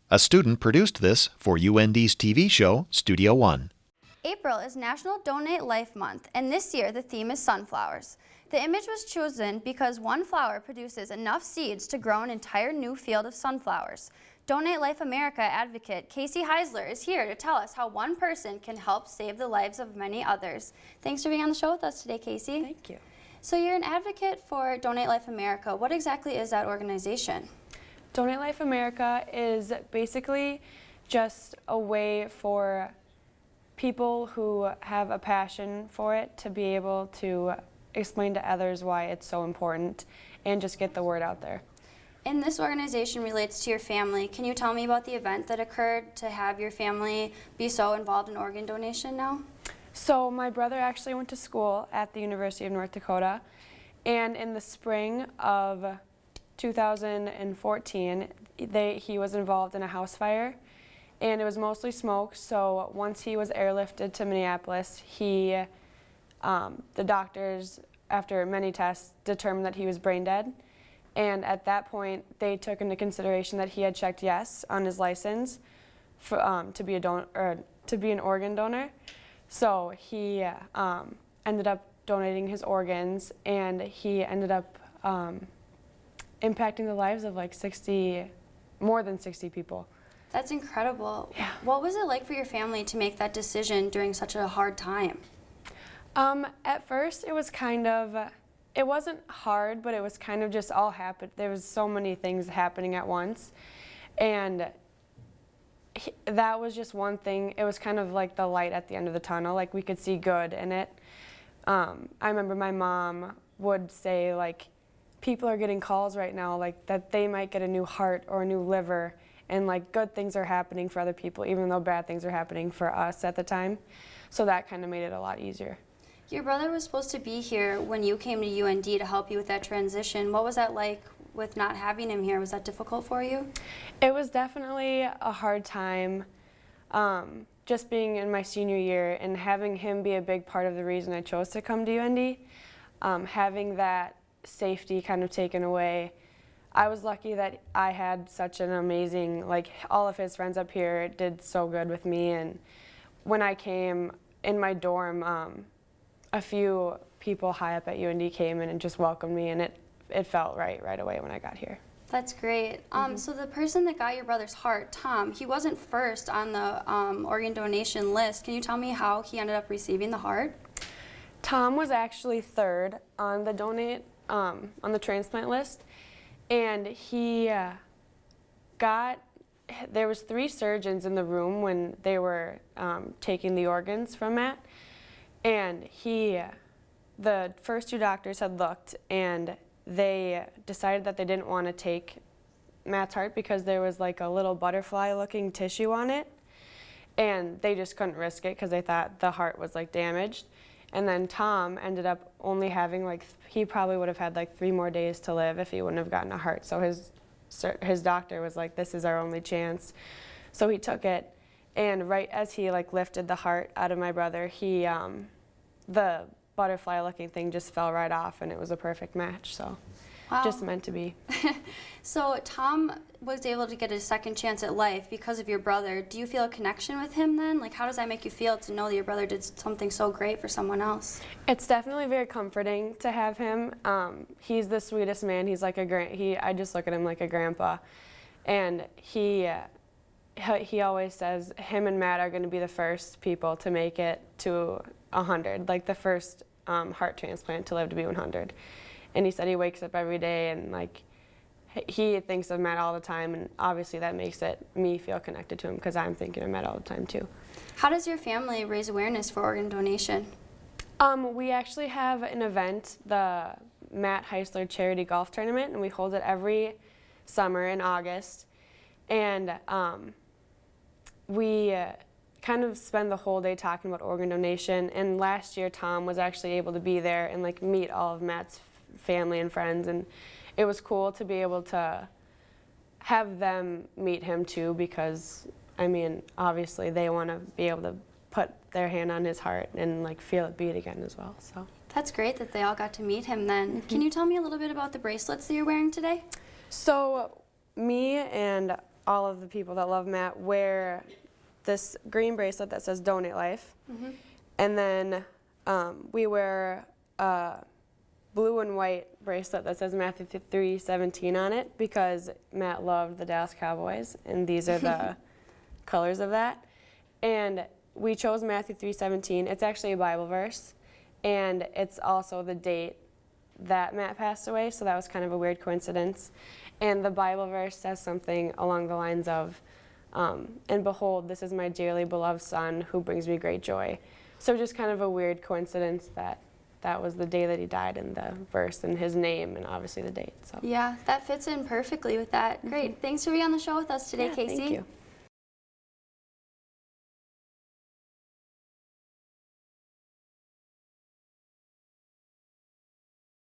A student produced this for UND's TV show, Studio One. April is National Donate Life Month, and this year the theme is sunflowers. The image was chosen because one flower produces enough seeds to grow an entire new field of sunflowers. Donate Life America advocate Casey Heisler is here to tell us how one person can help save the lives of many others. Thanks for being on the show with us today, Casey. Thank you. So you're an advocate for Donate Life America. What exactly is that organization? Donate Life America is basically just a way for people who have a passion for it to be able to explain to others why it's so important and just get the word out there. And this organization relates to your family. Can you tell me about the event that occurred to have your family be so involved in organ donation now? So my brother actually went to school at the University of North Dakota, and in the spring of 2014, he was involved in a house fire, and it was mostly smoke. So once he was airlifted to Minneapolis, the doctors, after many tests, determined that he was brain dead. And at that point, they took into consideration that he had checked yes on his license to be an organ donor. So he ended up donating his organs, and he ended up impacting the lives of like more than 60 people. That's incredible. Yeah. What was it like for your family to make that decision during such a hard time? At first, it wasn't hard, but it was kind of just all happened. There was so many things happening at once, and that was just one thing. It was kind of like the light at the end of the tunnel, like we could see good in it. I remember my mom would say, like, people are getting calls right now, like, that they might get a new heart or a new liver, and like good things are happening for other people, even though bad things are happening for us at the time. So that kind of made it a lot easier. Your brother was supposed to be here when you came to UND to help you with that transition. What was that like with not having him here? Was that difficult for you? It was definitely a hard time, just being in my senior year and having him be a big part of the reason I chose to come to UND. Having that safety kind of taken away. I was lucky that I had such an amazing, like, all of his friends up here did so good with me, and when I came in my dorm, a few people high up at UND came in and just welcomed me, and it felt right away when I got here. That's great. So the person that got your brother's heart, Tom, he wasn't first on the organ donation list. Can you tell me how he ended up receiving the heart? Tom was actually third on the on the transplant list, and there was 3 surgeons in the room when they were taking the organs from Matt, and the first 2 doctors had looked, and they decided that they didn't want to take Matt's heart because there was like a little butterfly-looking tissue on it, and they just couldn't risk it because they thought the heart was like damaged. And then Tom ended up only having he probably would have had like 3 more days to live if he wouldn't have gotten a heart. So his doctor was like, this is our only chance. So he took it, and right as he like lifted the heart out of my brother, the butterfly-looking thing just fell right off, and it was a perfect match. So, wow. Just meant to be. So Tom was able to get a second chance at life because of your brother. Do you feel a connection with him then? Like, how does that make you feel to know that your brother did something so great for someone else? It's definitely very comforting to have him. He's the sweetest man. He's like I just look at him like a grandpa, and he always says him and Matt are going to be the first people to make it to 100, like the first heart transplant to live to be 100. And he said he wakes up every day and like he thinks of Matt all the time, and obviously that makes me feel connected to him because I'm thinking of Matt all the time too. How does your family raise awareness for organ donation? We actually have an event, the Matt Heisler Charity Golf Tournament, and we hold it every summer in August. And we kind of spend the whole day talking about organ donation. And last year, Tom was actually able to be there and like meet all of Matt's family and friends, and it was cool to be able to have them meet him too, because I mean, obviously they want to be able to put their hand on his heart and like feel it beat again as well. So that's great that they all got to meet him then. Can you tell me a little bit about the bracelets that you're wearing today? So me and all of the people that love Matt wear this green bracelet that says Donate Life. And then we wear a blue and white bracelet that says Matthew 3:17 on it because Matt loved the Dallas Cowboys, and these are the colors of that. And we chose Matthew 3:17. It's actually a Bible verse, and it's also the date that Matt passed away, so that was kind of a weird coincidence. And the Bible verse says something along the lines of, and behold, this is my dearly beloved son who brings me great joy. So just kind of a weird coincidence that that was the day that he died in the verse and his name and obviously the date. So Yeah, that fits in perfectly with that. Great. Thanks for being on the show with us today, yeah, Casey. Thank you.